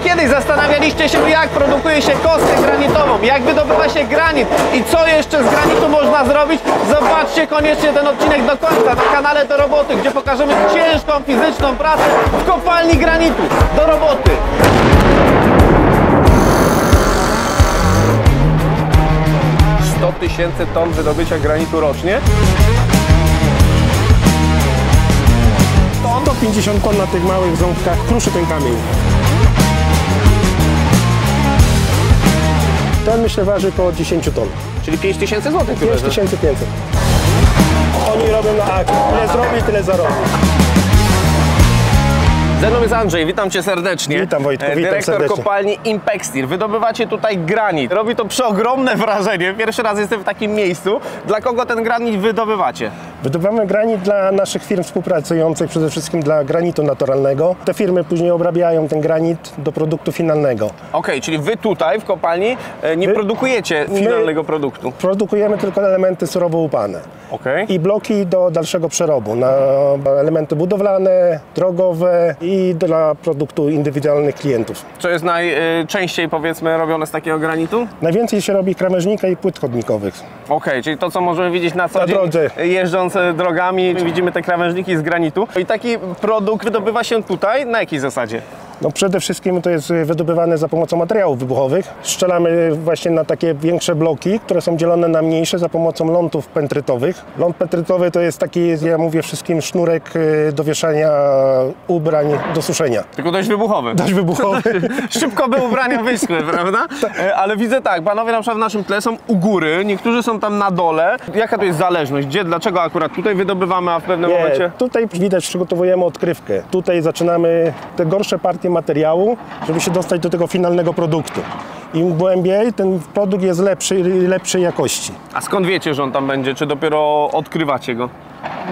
Jeżeli kiedyś zastanawialiście się, jak produkuje się kostkę granitową, jak wydobywa się granit i co jeszcze z granitu można zrobić, zobaczcie koniecznie ten odcinek do końca na kanale Do Roboty, gdzie pokażemy ciężką fizyczną pracę w kopalni granitu. Do roboty! Tysięcy ton wydobycia granitu rocznie. 150 ton na tych małych ząbkach kruszy ten kamień. Ten myślę waży około 10 ton. Czyli 5000 zł. 5500. Oni robią na akt. Tyle zrobi, tyle zarobi. Ze mną jest Andrzej, witam Cię serdecznie. Witam Wojtku, witam Dyrektor serdecznie. kopalni Impextir. Wydobywacie tutaj granit. Robi to przeogromne wrażenie. Pierwszy raz jestem w takim miejscu. Dla kogo ten granit wydobywacie? Wydobywamy granit dla naszych firm współpracujących, przede wszystkim dla granitu naturalnego. Te firmy później obrabiają ten granit do produktu finalnego. Okej, czyli Wy tutaj w kopalni nie produkujecie finalnego produktu. Produkujemy tylko elementy surowo łupane. Okej. I bloki do dalszego przerobu na elementy budowlane, drogowe i dla produktu indywidualnych klientów. Co jest najczęściej, powiedzmy, robione z takiego granitu? Najwięcej się robi krawężnika i płyt chodnikowych. Okej, czyli to, co możemy widzieć na co dzień, drodze. jeżdżąc drogami, widzimy te krawężniki z granitu. I taki produkt wydobywa się tutaj na jakiej zasadzie? No przede wszystkim to jest wydobywane za pomocą materiałów wybuchowych. Strzelamy właśnie na takie większe bloki, które są dzielone na mniejsze za pomocą lądów pentrytowych. Ląd pentrytowy to jest taki, ja mówię wszystkim, sznurek do wieszania ubrań do suszenia. Tylko dość wybuchowy. Dość wybuchowy. Szybko by ubrania wyschły, prawda? Ale widzę tak, panowie na przykład w naszym tle są u góry, niektórzy są tam na dole. Jaka to jest zależność? Dlaczego akurat tutaj wydobywamy, a w pewnym momencie? Tutaj widać, przygotowujemy odkrywkę. Tutaj zaczynamy te gorsze partie materiału, żeby się dostać do tego finalnego produktu. Im głębiej, ten produkt jest lepszej jakości. A skąd wiecie, że on tam będzie? Czy dopiero odkrywacie go?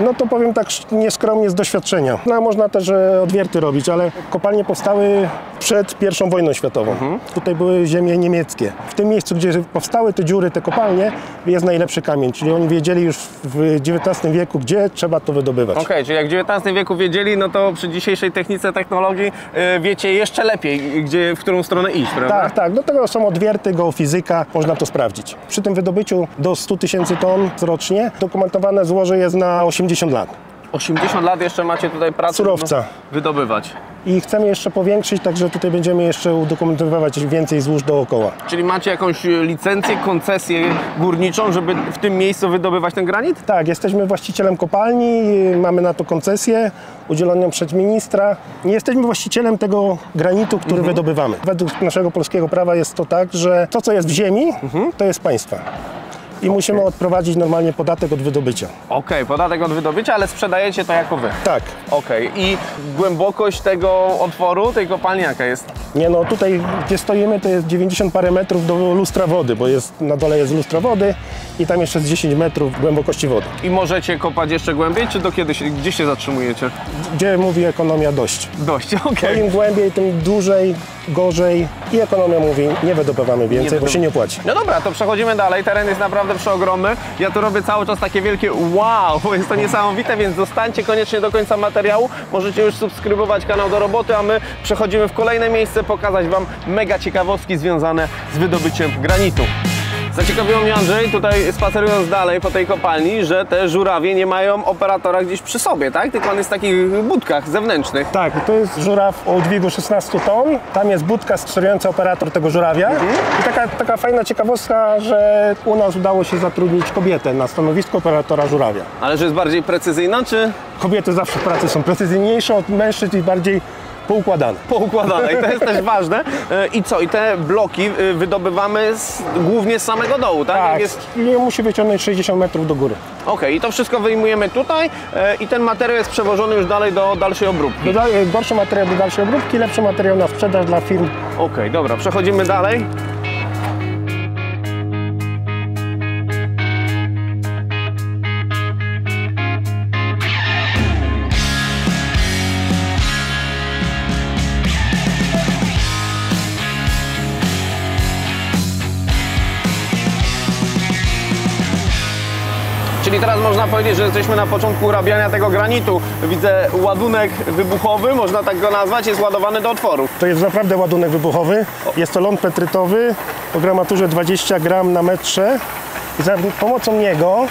No to powiem tak nieskromnie z doświadczenia. No, można też odwierty robić, ale kopalnie powstały przed I wojną światową. Tutaj były ziemie niemieckie. W tym miejscu, gdzie powstały te dziury, te kopalnie, jest najlepszy kamień. Czyli oni wiedzieli już w XIX wieku, gdzie trzeba to wydobywać. Okej, czyli jak w XIX wieku wiedzieli, no to przy dzisiejszej technice, technologii wiecie jeszcze lepiej, w którą stronę iść, prawda? Tak, tak. Do tego są odwierty, geofizyka, można to sprawdzić. Przy tym wydobyciu do 100 tysięcy ton rocznie dokumentowane złoże jest na 80 lat. 80 lat jeszcze macie tutaj pracę Surowca. wydobywać. I chcemy jeszcze powiększyć, także tutaj będziemy jeszcze udokumentowywać więcej złóż dookoła. Czyli macie jakąś licencję, koncesję górniczą, żeby w tym miejscu wydobywać ten granit? Tak, jesteśmy właścicielem kopalni, mamy na to koncesję udzieloną przez ministra. Nie jesteśmy właścicielem tego granitu, który wydobywamy. Według naszego polskiego prawa jest to tak, że to, co jest w ziemi, to jest państwa. I musimy odprowadzić normalnie podatek od wydobycia. Okej, podatek od wydobycia, ale sprzedajecie to jako wy. Tak. Okej, i głębokość tego otworu, tej kopalni jaka jest? Nie no, tutaj gdzie stoimy to jest 90 parę metrów do lustra wody, bo na dole jest lustra wody i tam jeszcze jest 10 metrów głębokości wody. I możecie kopać jeszcze głębiej, czy do kiedy gdzie się zatrzymujecie? Gdzie mówi ekonomia dość. Dość, okej. Im głębiej, tym dłużej, gorzej i ekonomia mówi, nie wydobywamy więcej, bo się nie opłaci. No dobra, to przechodzimy dalej. Teren jest naprawdę przeogromny. Ja tu robię cały czas takie wielkie wow, bo jest to niesamowite, więc zostańcie koniecznie do końca materiału. Możecie już subskrybować kanał Do Roboty, a my przechodzimy w kolejne miejsce, pokazać Wam mega ciekawostki związane z wydobyciem granitu. Zaciekawiło mnie, Andrzej, tutaj spacerując dalej po tej kopalni, że te żurawie nie mają operatora gdzieś przy sobie, tak? Tylko on jest w takich budkach zewnętrznych. Tak, to jest żuraw o udźwigu 16 ton. Tam jest budka sterująca operator tego żurawia. I taka fajna ciekawostka, że u nas udało się zatrudnić kobietę na stanowisku operatora żurawia. Ale że jest bardziej precyzyjna, czy Kobiety zawsze w pracy są precyzyjniejsze od mężczyzn i bardziej poukładane. poukładane? I to jest też ważne. I co? I te bloki wydobywamy głównie z samego dołu, tak? Tak, Jest... i musi wyciągnąć 60 metrów do góry. Okej, i to wszystko wyjmujemy tutaj i ten materiał jest przewożony już dalej do dalszej obróbki. Gorszy materiał do dalszej obróbki, lepszy materiał na sprzedaż dla firm. Okej, dobra, przechodzimy dalej. Czyli teraz można powiedzieć, że jesteśmy na początku urabiania tego granitu. Widzę ładunek wybuchowy, można tak go nazwać, jest ładowany do otworów. To jest naprawdę ładunek wybuchowy. Jest to ląd petrytowy o gramaturze 20 gram na metrze. I za pomocą niego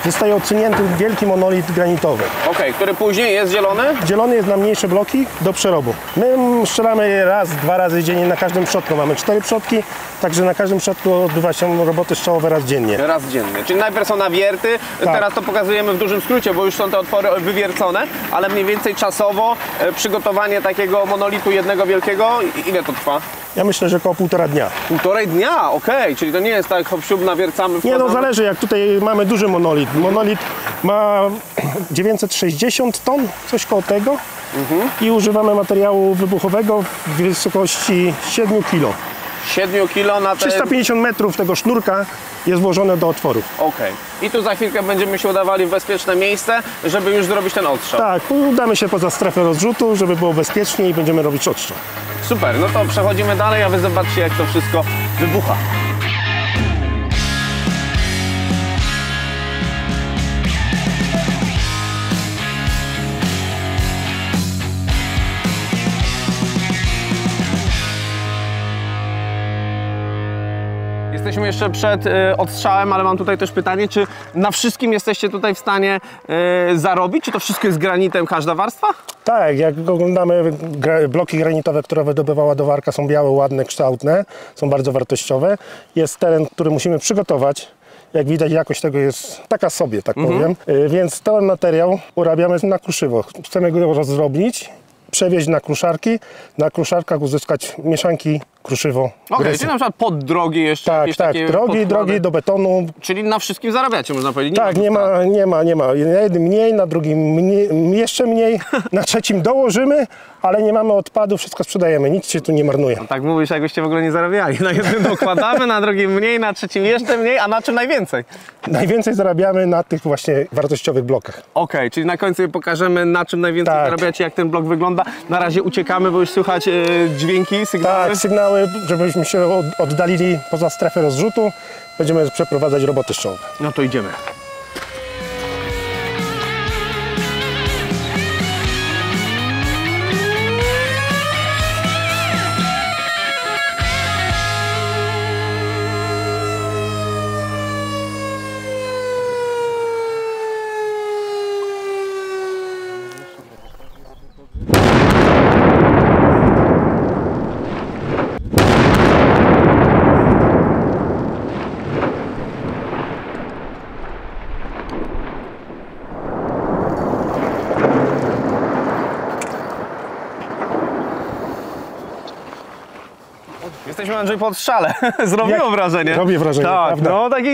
zostaje odsunięty wielki monolit granitowy. Okej, który później jest dzielony? Dzielony jest na mniejsze bloki do przerobu. My strzelamy raz, 2 razy dziennie na każdym przodku. Mamy 4 przodki, także na każdym przodku odbywa się roboty strzałowe raz dziennie. Raz dziennie. Czyli najpierw są nawierty, Tak. teraz to pokazujemy w dużym skrócie, bo już są te otwory wywiercone, ale mniej więcej czasowo przygotowanie takiego monolitu jednego wielkiego, ile to trwa? Ja myślę, że około 1,5 dnia. 1,5 dnia, okej, czyli to nie jest tak hop-siup, nawiercamy, Nie, wkładamy. no zależy, jak tutaj mamy duży monolit. Monolit ma 960 ton, coś koło tego. I używamy materiału wybuchowego w wysokości 7 kg. 7 kilo na te... 350 metrów tego sznurka jest włożone do otworów. Okej. I tu za chwilkę będziemy się udawali w bezpieczne miejsce, żeby już zrobić ten odstrzał. Tak, udamy się poza strefę rozrzutu, żeby było bezpiecznie i będziemy robić odstrzał. Super, no to przechodzimy dalej, a wy zobaczcie, jak to wszystko wybucha. Jesteśmy jeszcze przed odstrzałem, ale mam tutaj też pytanie, czy na wszystkim jesteście tutaj w stanie zarobić? Czy to wszystko jest granitem, każda warstwa? Tak, jak oglądamy bloki granitowe, które wydobywała ładowarka, są białe, ładne, kształtne, są bardzo wartościowe. Jest teren, który musimy przygotować. Jak widać, jakość tego jest taka sobie, tak powiem. Więc ten materiał urabiamy na kruszywo. Chcemy go rozdrobnić, przewieźć na kruszarki, na kruszarkach uzyskać mieszanki kruszywo. Okej, czyli na przykład pod drogi jeszcze Tak, jakieś tak, takie drogi podkłady. do betonu. Czyli na wszystkim zarabiacie, można powiedzieć. Tak, nie ma. Na jednym mniej, na drugim jeszcze mniej, na trzecim dołożymy, ale nie mamy odpadu, wszystko sprzedajemy, nic się tu nie marnuje. Tak mówisz, jakbyście w ogóle nie zarabiali. Na jednym dokładamy, na drugim mniej, na trzecim jeszcze mniej, a na czym najwięcej? Najwięcej zarabiamy na tych właśnie wartościowych blokach. Okej, czyli na końcu pokażemy, na czym najwięcej Tak. zarabiacie, jak ten blok wygląda. Na razie uciekamy, bo już słychać dźwięki, sygnały. Tak, sygnały, żebyśmy się oddalili poza strefę rozrzutu, będziemy przeprowadzać roboty strzałowe. No to idziemy. Jesteśmy, Andrzej, po odstrzale. Zrobiło wrażenie. Robi wrażenie, tak, prawda? no taki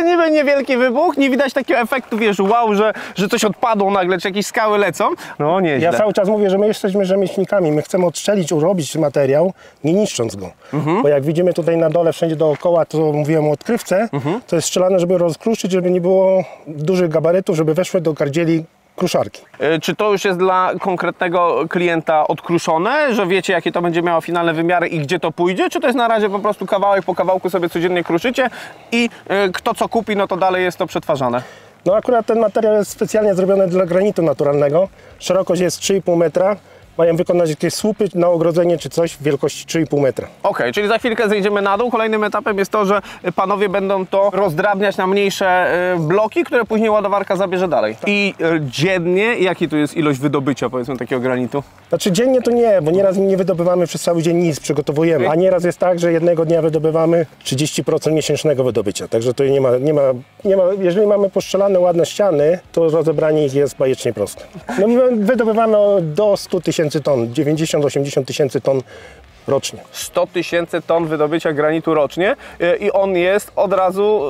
niby niewielki wybuch, nie widać takiego efektu, wiesz, wow, że coś odpadło nagle, czy jakieś skały lecą. No nieźle. Ja cały czas mówię, że my jesteśmy rzemieślnikami, my chcemy odstrzelić, urobić materiał, nie niszcząc go. Bo jak widzimy tutaj na dole, wszędzie dookoła, to mówiłem o odkrywce, to jest strzelane, żeby rozkruszyć, żeby nie było dużych gabarytów, żeby weszły do gardzieli kruszarki. Czy to już jest dla konkretnego klienta odkruszone, że wiecie, jakie to będzie miało finalne wymiary i gdzie to pójdzie? Czy to jest na razie po prostu kawałek po kawałku sobie codziennie kruszycie i kto co kupi, no to dalej jest to przetwarzane? No akurat ten materiał jest specjalnie zrobiony dla granitu naturalnego. Szerokość jest 3,5 metra. Mają wykonać jakieś słupy na ogrodzenie czy coś w wielkości 3,5 metra. Okej, czyli za chwilkę zejdziemy na dół. Kolejnym etapem jest to, że panowie będą to rozdrabniać na mniejsze bloki, które później ładowarka zabierze dalej. I dziennie, jaki tu jest ilość wydobycia, powiedzmy, takiego granitu? Znaczy dziennie to nie, bo nieraz nie wydobywamy przez cały dzień nic, przygotowujemy. A nieraz jest tak, że jednego dnia wydobywamy 30% miesięcznego wydobycia. Także to nie ma, jeżeli mamy poszczelane ładne ściany, to rozebranie ich jest bajecznie proste. No my wydobywamy do 100 tysięcy ton, 90-80 tysięcy ton rocznie. 100 tysięcy ton wydobycia granitu rocznie i on jest od razu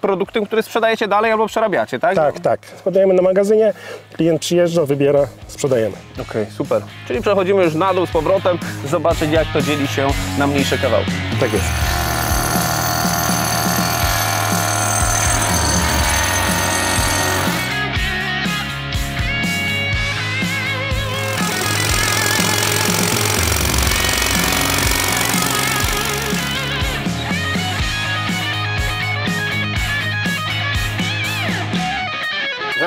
produktem, który sprzedajecie dalej albo przerabiacie, tak? Tak, tak. Sprzedajemy na magazynie, klient przyjeżdża, wybiera, sprzedajemy. Okej, super. Czyli przechodzimy już na dół z powrotem, zobaczyć, jak to dzieli się na mniejsze kawałki. Tak jest.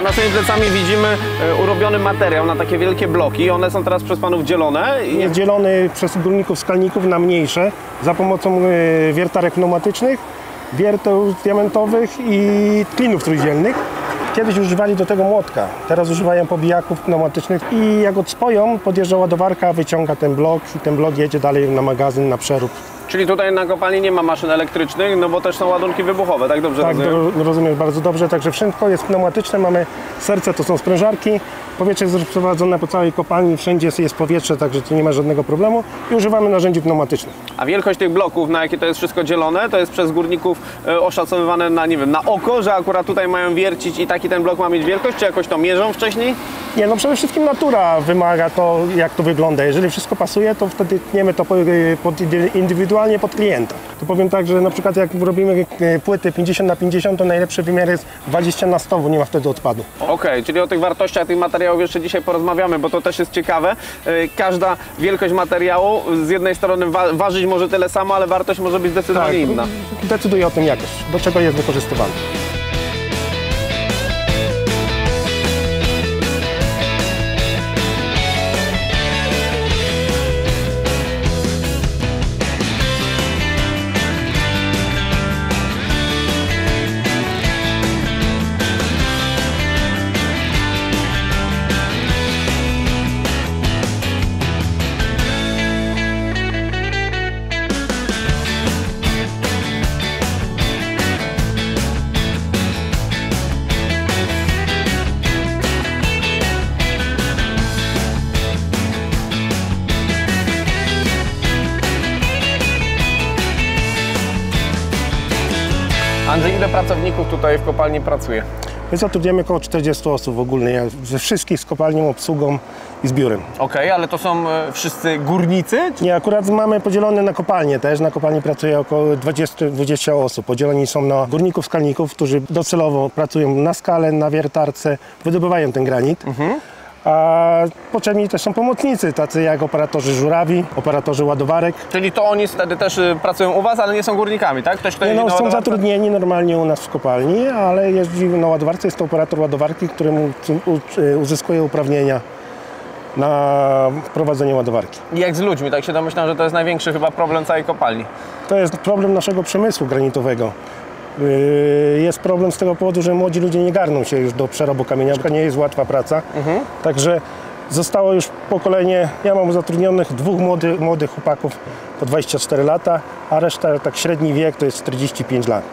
a na swoimi plecami widzimy urobiony materiał na takie wielkie bloki. One są teraz przez panów dzielone. Jest dzielony przez górników skalników na mniejsze za pomocą wiertarek pneumatycznych, wierteł diamentowych i klinów trójdzielnych. Kiedyś używali do tego młotka, teraz używają pobijaków pneumatycznych i jak odspoją, podjeżdża ładowarka, wyciąga ten blok i ten blok jedzie dalej na magazyn, na przerób. Czyli tutaj na kopalni nie ma maszyn elektrycznych, no bo też są ładunki wybuchowe, tak dobrze Tak, rozumiem? rozumiem bardzo dobrze, także wszystko jest pneumatyczne, mamy serce, to są sprężarki, powietrze jest rozprowadzone po całej kopalni, wszędzie jest powietrze, także tu nie ma żadnego problemu i używamy narzędzi pneumatycznych. A wielkość tych bloków, na jakie to jest wszystko dzielone, to jest przez górników oszacowywane na, nie wiem, na oko, że akurat tutaj mają wiercić i taki ten blok ma mieć wielkość, czy jakoś to mierzą wcześniej? Nie, no przede wszystkim natura wymaga to, jak to wygląda. Jeżeli wszystko pasuje, to wtedy tniemy to indywidualnie pod klienta. To powiem tak, że na przykład jak robimy płyty 50×50, to najlepszy wymiar jest 20×100, bo nie ma wtedy odpadu. Okej, czyli o tych wartościach tych materiałów jeszcze dzisiaj porozmawiamy, bo to też jest ciekawe. Każda wielkość materiału z jednej strony ważyć może tyle samo, ale wartość może być zdecydowanie inna. Decyduje o tym jakość, do czego jest wykorzystywany. Andrzej, ile pracowników tutaj w kopalni pracuje? My zatrudniamy około 40 osób ogólnie, ze wszystkich z kopalnią, obsługą i zbiorem. Okej, ale to są wszyscy górnicy? Nie, akurat mamy podzielone na kopalnie też. Na kopalni pracuje około 20 osób. Podzieleni są na górników, skalników, którzy docelowo pracują na skale, na wiertarce, wydobywają ten granit. A potrzebni też są pomocnicy, tacy jak operatorzy żurawi, operatorzy ładowarek. Czyli to oni wtedy też pracują u was, ale nie są górnikami, tak? Ktoś, kto Nie, jeździ no, na są ładowarce? zatrudnieni normalnie u nas w kopalni, ale jeździ na ładowarce, jest to operator ładowarki, któremu uzyskuje uprawnienia na prowadzenie ładowarki. Jak z ludźmi, tak się domyślam, że to jest największy chyba problem całej kopalni. To jest problem naszego przemysłu granitowego. Jest problem z tego powodu, że młodzi ludzie nie garną się już do przerobu kamienia. To nie jest łatwa praca. Także zostało już pokolenie, ja mam zatrudnionych dwóch młodych chłopaków po 24 lata, a reszta tak średni wiek to jest 45 lat.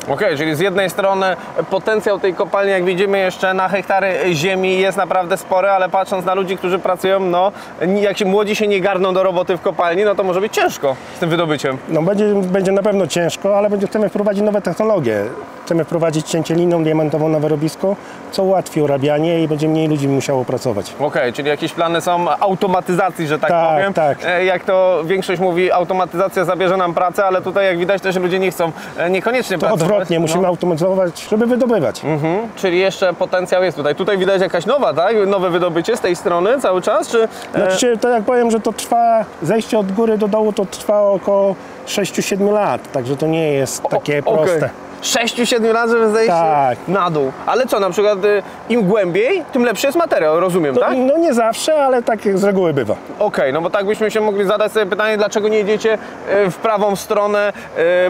Okej, czyli z jednej strony potencjał tej kopalni, jak widzimy jeszcze na hektary ziemi, jest naprawdę spory, ale patrząc na ludzi, którzy pracują, no jak się młodzi się nie garną do roboty w kopalni, no to może być ciężko z tym wydobyciem. No będzie na pewno ciężko, ale chcemy wprowadzić nowe technologie. Chcemy wprowadzić cięcie liną diamentową na wyrobisko, co ułatwi urabianie i będzie mniej ludzi musiało pracować. Okej, czyli jakieś plany są automatyzacji, że tak powiem. Tak. Jak to większość mówi, automatyzacja zabierze nam pracę, ale tutaj jak widać też ludzie nie chcą niekoniecznie To pracować. odwrotnie, musimy automatyzować, żeby wydobywać. Czyli jeszcze potencjał jest tutaj. Tutaj widać jakaś nowa, tak? Nowe wydobycie z tej strony cały czas, czy... Znaczy, to jak powiem, że to trwa, zejście od góry do dołu to trwa około 6-7 lat, także to nie jest takie proste. 6-7 lat, żeby zejść na dół. Ale co, na przykład im głębiej, tym lepszy jest materiał, rozumiem, tak? No nie zawsze, ale tak z reguły bywa. Okej, no bo tak byśmy się mogli zadać sobie pytanie, dlaczego nie jedziecie w prawą stronę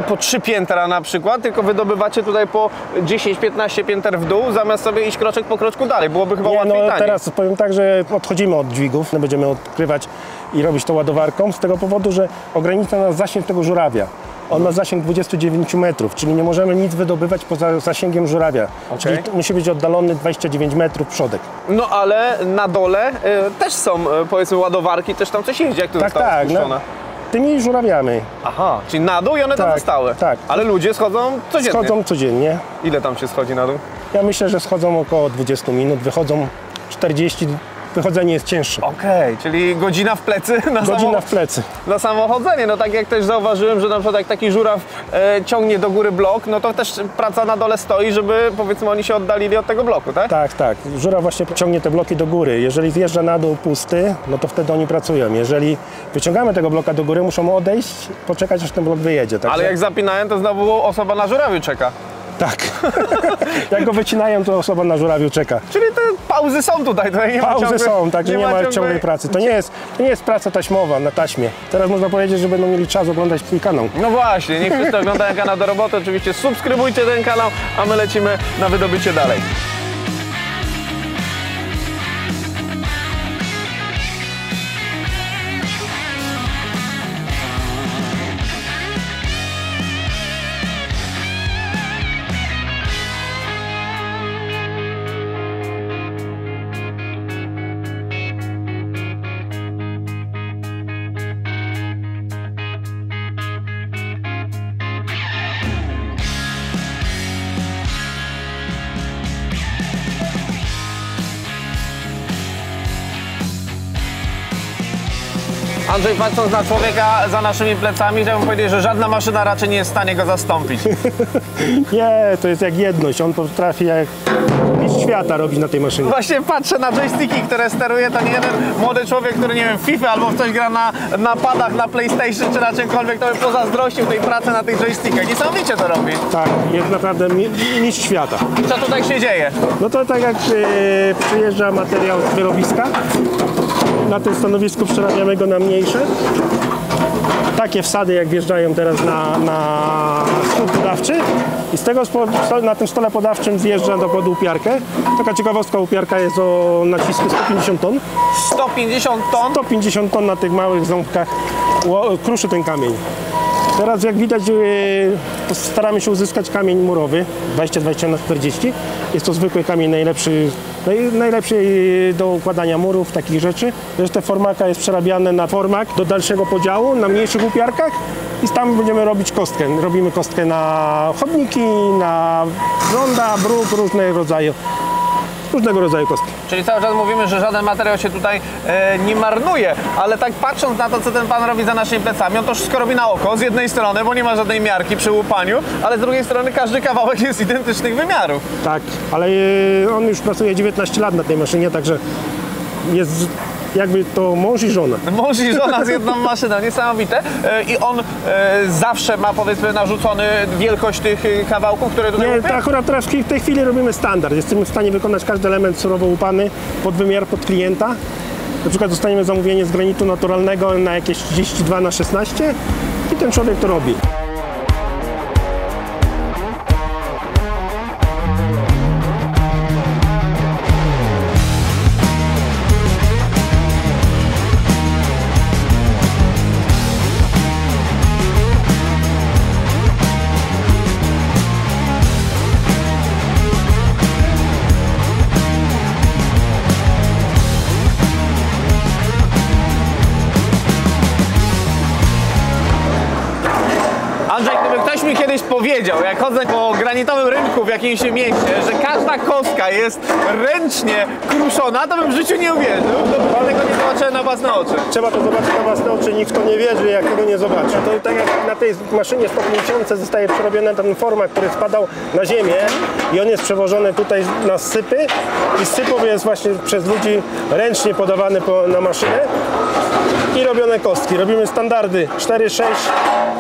po 3 piętra na przykład, tylko wydobywacie tutaj po 10-15 pięter w dół, zamiast sobie iść kroczek po kroczku dalej. Byłoby chyba łatwiej taniej. Teraz powiem tak, że odchodzimy od dźwigów, będziemy odkrywać i robić to ładowarką, z tego powodu, że ogranicza nas zasięg tego żurawia. On ma zasięg 29 metrów, czyli nie możemy nic wydobywać poza zasięgiem żurawia. Czyli musi być oddalony 29 metrów przodek. No ale na dole też są, powiedzmy, ładowarki, też tam coś jeździ, jak to zostało spuszczone. No, tymi żurawiami. Aha, czyli na dół i one tam zostały. Tak. Ale ludzie schodzą codziennie. Schodzą codziennie. Ile tam się schodzi na dół? Ja myślę, że schodzą około 20 minut, wychodzą 40. Wychodzenie jest cięższe. Okej, czyli godzina w plecy Godzina w plecy. na samochodzenie. No tak jak też zauważyłem, że na przykład jak taki żuraw ciągnie do góry blok, no to też praca na dole stoi, żeby powiedzmy oni się oddalili od tego bloku, tak? Tak. Żuraw właśnie ciągnie te bloki do góry. Jeżeli zjeżdża na dół pusty, no to wtedy oni pracują. Jeżeli wyciągamy tego bloka do góry, muszą odejść, poczekać aż ten blok wyjedzie. Także... Ale jak zapinają, to znowu osoba na żurawiu czeka. Tak. Jak go wycinają, to osoba na żurawiu czeka. Czyli te pauzy są tutaj nie ma Pauzy ciągłej, są, także nie ma ciągłej pracy. To nie jest praca taśmowa na taśmie. Teraz można powiedzieć, że będą mieli czas oglądać twój kanał. No właśnie, niech wszyscy oglądają kanał do roboty. Oczywiście subskrybujcie ten kanał, a my lecimy na wydobycie dalej. Andrzej, patrząc na człowieka za naszymi plecami, chciałbym powiedzieć, że żadna maszyna raczej nie jest w stanie go zastąpić. Nie, to jest jak jedność. On potrafi jak mistrz świata robić na tej maszynie. Właśnie patrzę na joysticki, które steruje, to nie jeden młody człowiek, który nie wiem, w FIFA albo w coś gra na padach, na PlayStation czy na czymkolwiek, to by pozazdrościł tej pracy na tych joystickach. Niesamowicie to robi. Tak, jest naprawdę mistrz świata. Co tutaj się dzieje? No to tak jak przyjeżdża materiał z wyrobiska, na tym stanowisku przerabiamy go na mniejsze. Takie wsady jak wjeżdżają teraz na stół podawczy i z tego na tym stole podawczym wjeżdża do kładu upiarkę. Taka ciekawostka, upiarka jest o nacisku 150 ton. 150 ton? 150 ton na tych małych ząbkach kruszy ten kamień. Teraz jak widać staramy się uzyskać kamień murowy 20-20x40. Jest to zwykły kamień najlepszy do układania murów, takich rzeczy. Resztę formaka jest przerabiane na formak do dalszego podziału na mniejszych upiarkach i tam będziemy robić kostkę. Robimy kostkę na chodniki, na ronda, bruk, różnego rodzaju kostki. Czyli cały czas mówimy, że żaden materiał się tutaj nie marnuje, ale tak patrząc na to, co ten pan robi za naszymi plecami, on to wszystko robi na oko, z jednej strony, bo nie ma żadnej miarki przy łupaniu, ale z drugiej strony każdy kawałek jest identycznych wymiarów. Tak, ale on już pracuje 19 lat na tej maszynie, także jest jakby to mąż i żona. Mąż i żona z jedną maszyną, niesamowite. I on zawsze ma, powiedzmy, narzucony wielkość tych kawałków, które tutaj Nie, to akurat teraz w tej chwili robimy standard. Jesteśmy w stanie wykonać każdy element surowo łupany pod wymiar, pod klienta. Na przykład dostaniemy zamówienie z granitu naturalnego na jakieś 32×16 i ten człowiek to robi. Andrzej, gdyby ktoś mi kiedyś powiedział, jak chodzę po granitowym rynku w jakimś mieście, że każda kostka jest ręcznie kruszona, to bym w życiu nie uwierzył. Tego nie zobaczyłem na własne oczy. Trzeba to zobaczyć na własne oczy, nikt w to nie wierzy, jak tego nie zobaczy. To tak jak na tej maszynie 150 zostaje przerobiony ten formak, który spadał na ziemię i on jest przewożony tutaj na sypy i z sypów jest właśnie przez ludzi ręcznie podawany na maszynę i robione kostki. Robimy standardy 4, 6,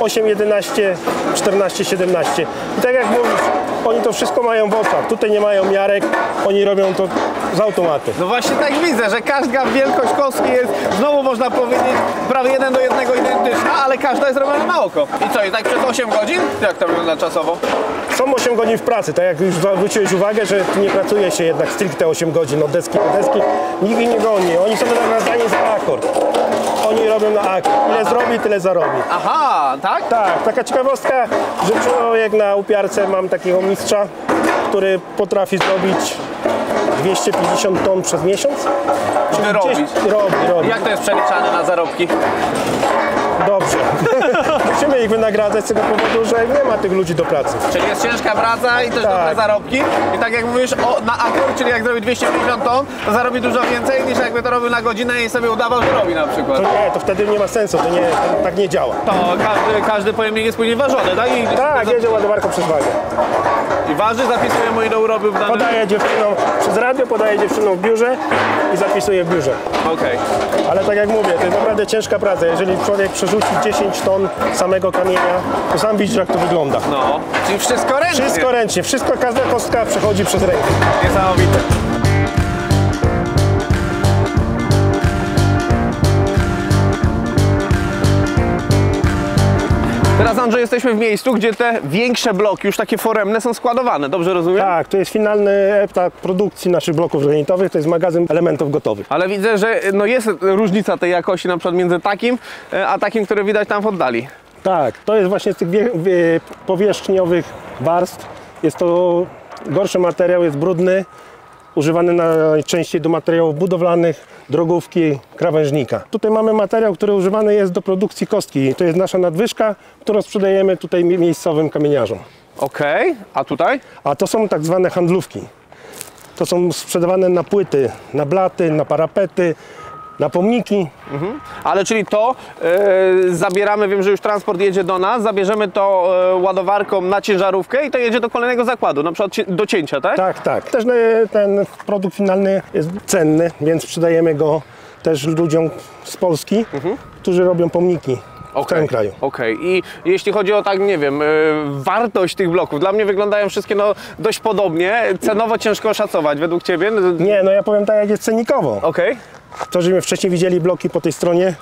8, 11, 14, 17. I tak jak mówisz, oni to wszystko mają w oczach. Tutaj nie mają miarek, oni robią to z automatu. No właśnie tak widzę, że każda wielkość kostki jest, znowu można powiedzieć, prawie 1 do 1 identyczna, ale każda jest robiona na oko. I co, i tak przez 8 godzin? Jak to wygląda czasowo? Są 8 godzin w pracy, tak jak już zwróciłeś uwagę, że nie pracuje się jednak stricte 8 godzin od deski do deski. Nikt nie goni, oni są nagradzani za akord. Oni robią na akord. Ile zrobi, tyle zarobi. Aha, tak? Tak, taka ciekawostka, że człowiek na upiarce, mam takiego mistrza, który potrafi zrobić 250 ton przez miesiąc. Czy robić? Robi. Jak to jest przeliczane na zarobki? Dobrze. Musimy ich wynagradzać z tego powodu, że nie ma tych ludzi do pracy. Czyli jest ciężka praca i też dobre zarobki. I tak jak mówisz, na akord, czyli jak zrobi 250 ton, to zarobi dużo więcej niż jakby to robił na godzinę i sobie udawał, że robi na przykład. To nie, to wtedy nie ma sensu, to tak nie działa. To każdy pojemnik jest później ważony, tak? Tak, jedzie ładowarką przez wagę. I waży, zapisuje mu ile urobił w danym... Podaje dziewczynom przez radio, podaje dziewczynom w biurze i zapisuje w biurze. Okej. Ale tak jak mówię, to jest naprawdę ciężka praca. Jeżeli człowiek przerzuci 10 ton samego kamienia, to sam widzisz, jak to wygląda. No, czyli wszystko ręcznie. Wszystko ręcznie, każda kostka przechodzi przez rękę. Niesamowite. Teraz, Andrzej, jesteśmy w miejscu, gdzie te większe bloki, już takie foremne, są składowane, dobrze rozumiem? Tak, to jest finalny etap produkcji naszych bloków granitowych, to jest magazyn elementów gotowych. Ale widzę, że no jest różnica tej jakości na przykład między takim, a takim, które widać tam w oddali. Tak, to jest właśnie z tych powierzchniowych warstw. Jest to gorszy materiał, jest brudny, używany najczęściej do materiałów budowlanych, drogówki, krawężnika. Tutaj mamy materiał, który używany jest do produkcji kostki. To jest nasza nadwyżka, którą sprzedajemy tutaj miejscowym kamieniarzom. Okej, a tutaj? A to są tak zwane handlówki. To są sprzedawane na płyty, na blaty, na parapety, na pomniki. Ale czyli to zabieramy, wiem, że już transport jedzie do nas, zabierzemy to ładowarką na ciężarówkę i to jedzie do kolejnego zakładu, na przykład do cięcia, tak? Tak, tak. Też ten produkt finalny jest cenny, więc sprzedajemy go też ludziom z Polski, którzy robią pomniki w całym kraju. Okej. I jeśli chodzi o tak, nie wiem, wartość tych bloków, dla mnie wyglądają wszystkie no, dość podobnie. Cenowo ciężko oszacować według Ciebie? Nie, no ja powiem tak, jak jest cenikowo. Okej. To, żeśmy wcześniej widzieli bloki po tej stronie,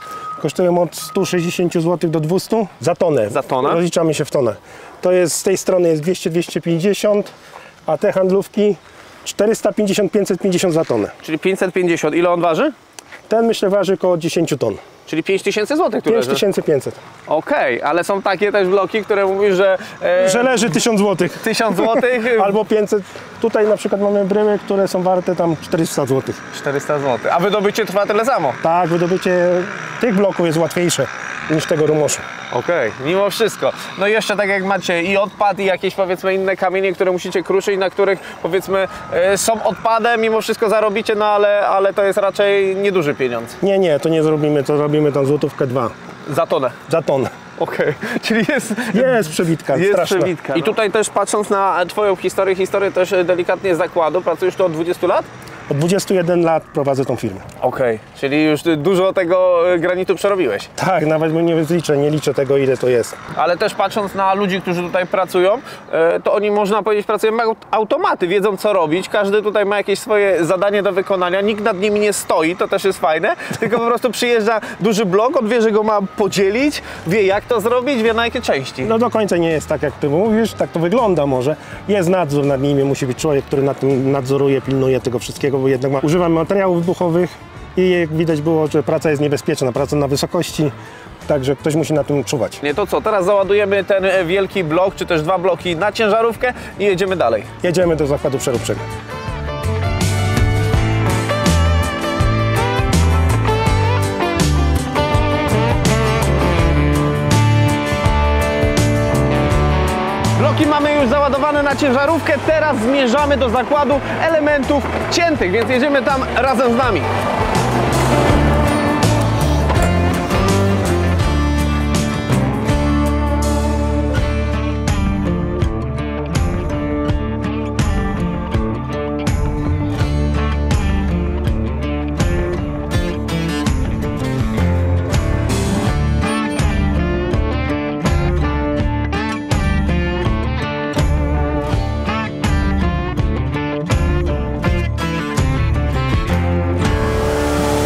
kosztują od 160 zł do 200 za tonę. Za tonę? Rozliczamy się w tonę. To jest z tej strony jest 200-250, a te handlówki 450-550 za tonę. Czyli 550. Ile on waży? Ten myślę waży około 10 ton. Czyli 5000 zł, które 5500. Okej, ale są takie też bloki, które mówisz, że... Że leży 1000 zł. 1000 zł. Albo 500. Tutaj na przykład mamy bryły, które są warte tam 400 zł. 400 zł. A wydobycie trwa tyle samo? Tak, wydobycie tych bloków jest łatwiejsze niż tego rumoszu. Okej, mimo wszystko. No i jeszcze tak jak macie i odpad, i jakieś powiedzmy inne kamienie, które musicie kruszyć, na których powiedzmy są odpadem, mimo wszystko zarobicie, no ale to jest raczej nieduży pieniądz. Nie, to nie zrobimy, to robimy tam złotówkę 2 Za tonę. za tonę. Okej, czyli Jest przebitka, jest straszna. przebitka. I tutaj też patrząc na Twoją historię też delikatnie zakładu, pracujesz tu od 20 lat? Od 21 lat prowadzę tą firmę. Okej, czyli już dużo tego granitu przerobiłeś. Tak, nawet nie liczę tego, ile to jest. Ale też patrząc na ludzi, którzy tutaj pracują, to oni, można powiedzieć, pracują jak automaty, wiedzą co robić, każdy tutaj ma jakieś swoje zadanie do wykonania, nikt nad nimi nie stoi, to też jest fajne, tylko po prostu przyjeżdża duży blok, on wie, że go ma podzielić, wie jak to zrobić, wie na jakie części. No do końca nie jest tak, jak ty mówisz, tak to wygląda może. Jest nadzór nad nimi, musi być człowiek, który nad tym nadzoruje, pilnuje tego wszystkiego, bo jednak używamy materiałów wybuchowych i jak widać było, że praca jest niebezpieczna, praca na wysokości, także ktoś musi na tym czuwać. Nie, to co, teraz załadujemy ten wielki blok, czy też 2 bloki na ciężarówkę i jedziemy dalej. Jedziemy do zakładu przeróbczego. Bloki mamy już załadowane na ciężarówkę, teraz zmierzamy do zakładu elementów ciętych, więc jedziemy tam razem z nami.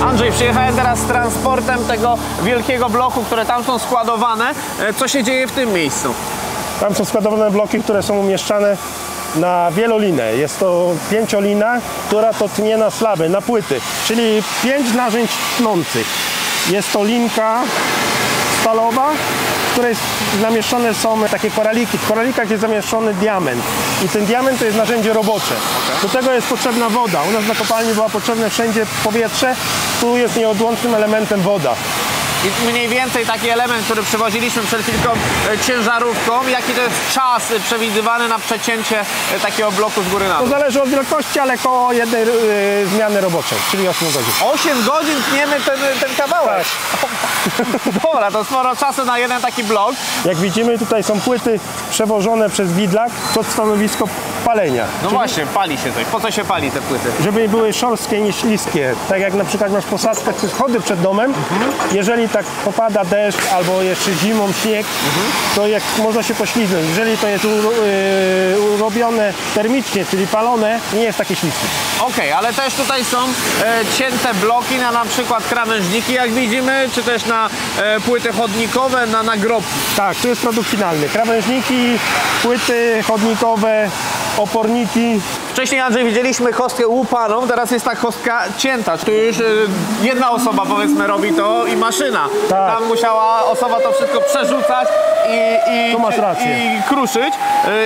Andrzej, przyjechałem teraz z transportem tego wielkiego bloku, które tam są składowane. Co się dzieje w tym miejscu? Tam są składowane bloki, które są umieszczane na wielolinę. Jest to 5-lina, która to tnie na slaby, na płyty, czyli 5 narzędzi tnących. Jest to linka stalowa, w której zamieszczone są takie koraliki. W koralikach jest zamieszczony diament i ten diament to jest narzędzie robocze. Do tego jest potrzebna woda. U nas na kopalni była potrzebne wszędzie powietrze, tu jest nieodłącznym elementem woda. I mniej więcej taki element, który przywoziliśmy przed chwilką ciężarówką, jaki to jest czas przewidywany na przecięcie takiego bloku z góry na To dół? zależy od wielkości, ale koło jednej zmiany roboczej, czyli 8 godzin. 8 godzin tniemy ten kawałek. Dobra, to sporo czasu na jeden taki blok. Jak widzimy, tutaj są płyty przewożone przez widlak pod stanowisko palenia. No właśnie, pali się coś. Po co się pali te płyty? Żeby były szorstkie, nie śliskie. Tak jak na przykład masz posadzkę czy schody przed domem, jeżeli tak popada deszcz albo jeszcze zimą śnieg, to jak można się poślizgnąć. Jeżeli to jest urobione termicznie, czyli palone, nie jest takie śliskie. Okej, ale też tutaj są cięte bloki na przykład krawężniki, jak widzimy, czy też na płyty chodnikowe, na nagrobki. Tak, tu jest produkt finalny. Krawężniki, płyty chodnikowe, oporniki. Wcześniej, Andrzej, widzieliśmy kostkę łupaną, teraz jest ta kostka cięta. Tu już jedna osoba, powiedzmy, robi to i maszyna. Tak. Tam musiała osoba to wszystko przerzucać Tu masz rację. i kruszyć.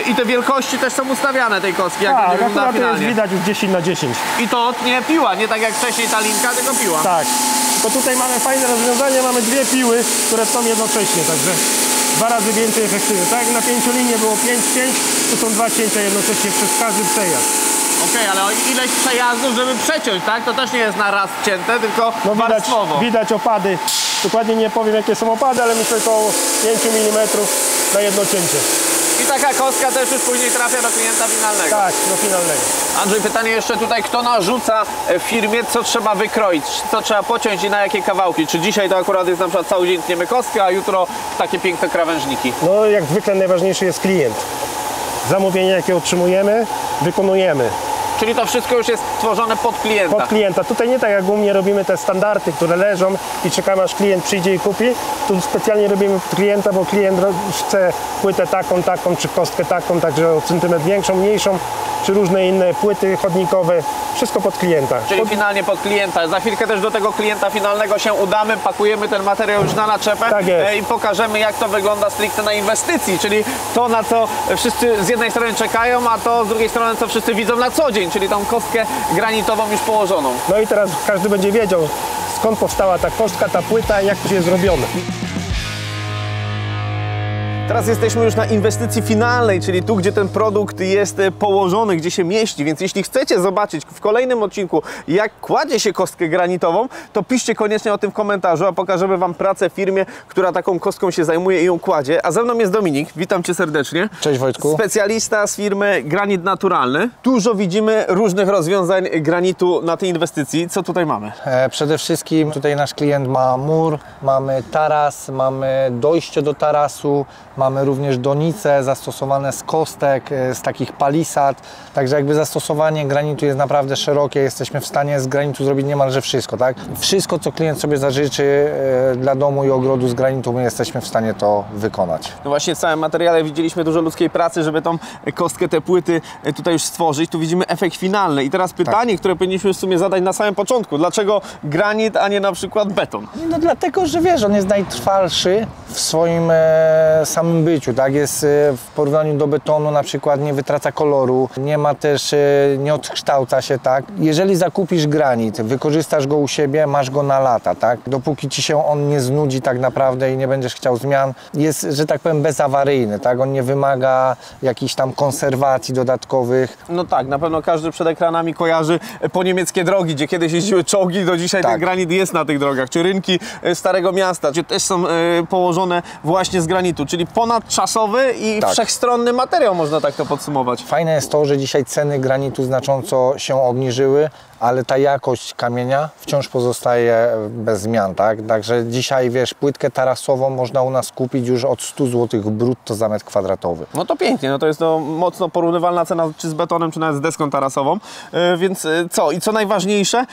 I te wielkości też są ustawiane tej kostki, jak Tak, będzie wyglądała akurat to jest finalnie. widać już 10×10. I to nie piła, nie tak jak wcześniej ta linka, tylko piła. Tak. To tutaj mamy fajne rozwiązanie, mamy dwie piły, które są jednocześnie, także 2 razy więcej efektywne. Tak jak na 5 linii było 5 cięć, tu są 2 cięcia jednocześnie przez każdy przejazd. Okej, ale ileś przejazdów, żeby przeciąć, tak? To też nie jest na raz cięte, tylko No warstwowo. widać opady. Dokładnie nie powiem jakie są opady, ale myślę około 5 mm na jedno cięcie. I taka kostka też już później trafia do klienta finalnego. Tak, do finalnego. Andrzej, pytanie jeszcze tutaj, kto narzuca firmie, co trzeba wykroić, co trzeba pociąć i na jakie kawałki? Czy dzisiaj to akurat jest na przykład cały dzień tniemy kostkę, a jutro takie piękne krawężniki? No jak zwykle najważniejszy jest klient. Zamówienie jakie otrzymujemy, wykonujemy. Czyli to wszystko już jest tworzone pod klienta. Pod klienta. Tutaj nie tak jak u mnie robimy te standardy, które leżą i czekamy aż klient przyjdzie i kupi. Tu specjalnie robimy pod klienta, bo klient chce płytę taką, czy kostkę taką, także o centymetr większą, mniejszą, czy różne inne płyty chodnikowe. Wszystko pod klienta. Czyli finalnie pod klienta. Za chwilkę też do tego klienta finalnego się udamy, pakujemy ten materiał już na naczepę Tak jest. i pokażemy, jak to wygląda stricte na inwestycji, czyli to, na co wszyscy z jednej strony czekają, a to z drugiej strony, co wszyscy widzą na co dzień, czyli tą kostkę granitową już położoną. No i teraz każdy będzie wiedział, skąd powstała ta kostka, ta płyta i jak to jest zrobione. Teraz jesteśmy już na inwestycji finalnej, czyli tu, gdzie ten produkt jest położony, gdzie się mieści, więc jeśli chcecie zobaczyć w kolejnym odcinku, jak kładzie się kostkę granitową, to piszcie koniecznie o tym w komentarzu, a pokażemy Wam pracę w firmie, która taką kostką się zajmuje i ją kładzie. A ze mną jest Dominik, witam Cię serdecznie. Cześć Wojtku. Specjalista z firmy Granit Naturalny. Dużo widzimy różnych rozwiązań granitu na tej inwestycji. Co tutaj mamy? Przede wszystkim tutaj nasz klient ma mur, mamy taras, mamy dojście do tarasu, mamy również donice zastosowane z kostek, z takich palisad. Także jakby zastosowanie granitu jest naprawdę szerokie. Jesteśmy w stanie z granitu zrobić niemalże wszystko, tak? Wszystko, co klient sobie zażyczy dla domu i ogrodu z granitu, my jesteśmy w stanie to wykonać. No właśnie w całym materiale widzieliśmy dużo ludzkiej pracy, żeby tą kostkę, te płyty tutaj już stworzyć. Tu widzimy efekt finalny. I teraz pytanie, które powinniśmy w sumie zadać na samym początku. Dlaczego granit, a nie na przykład beton? No dlatego, że wiesz, on jest najtrwalszy w swoim samym byciu, tak? Jest w porównaniu do betonu na przykład nie wytraca koloru, nie ma też, nie odkształca się, tak? Jeżeli zakupisz granit, wykorzystasz go u siebie, masz go na lata, tak? Dopóki Ci się on nie znudzi tak naprawdę i nie będziesz chciał zmian, jest, że tak powiem, bezawaryjny, tak? On nie wymaga jakichś tam konserwacji dodatkowych. No tak, na pewno każdy przed ekranami kojarzy poniemieckie drogi, gdzie kiedyś jeździły czołgi, do dzisiaj Tak. ten granit jest na tych drogach, czy rynki Starego Miasta, gdzie też są położone właśnie z granitu, czyli ponadczasowy i Tak. wszechstronny materiał, można tak to podsumować. Fajne jest to, że dzisiaj ceny granitu znacząco się obniżyły, ale ta jakość kamienia wciąż pozostaje bez zmian, tak? Także dzisiaj, wiesz, płytkę tarasową można u nas kupić już od 100 zł brutto za metr kwadratowy. No to pięknie, no to jest to mocno porównywalna cena czy z betonem, czy nawet z deską tarasową. Więc co? I co najważniejsze,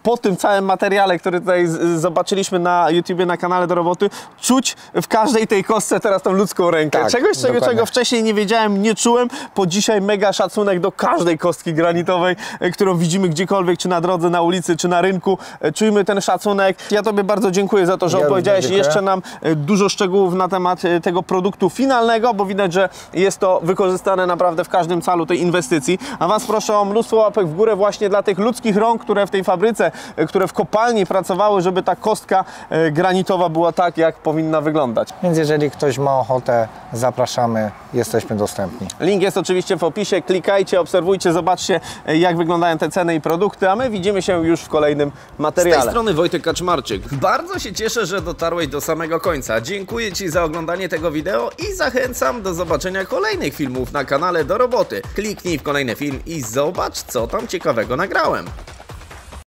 po tym całym materiale, który tutaj zobaczyliśmy na YouTubie, na kanale do roboty, czuć w każdej tej kostce teraz tą ludzką rękę. Tak, Czegoś, dokładnie. czego wcześniej nie wiedziałem, nie czułem. Po dzisiaj mega szacunek do każdej kostki granitowej, którą widzimy gdziekolwiek gdziekolwiek, czy na drodze, na ulicy, czy na rynku. Czujmy ten szacunek. Ja Tobie bardzo dziękuję za to, że opowiedziałeś jeszcze nam dużo szczegółów na temat tego produktu finalnego, bo widać, że jest to wykorzystane naprawdę w każdym calu tej inwestycji. A Was proszę o mnóstwo łapek w górę właśnie dla tych ludzkich rąk, które w tej fabryce, które w kopalni pracowały, żeby ta kostka granitowa była tak, jak powinna wyglądać. Więc jeżeli ktoś ma ochotę, zapraszamy, jesteśmy dostępni. Link jest oczywiście w opisie, klikajcie, obserwujcie, zobaczcie, jak wyglądają te ceny i produkty, a my widzimy się już w kolejnym materiale. Z tej strony Wojtek Kaczmarczyk. Bardzo się cieszę, że dotarłeś do samego końca. Dziękuję Ci za oglądanie tego wideo i zachęcam do zobaczenia kolejnych filmów na kanale Do Roboty. Kliknij w kolejny film i zobacz, co tam ciekawego nagrałem.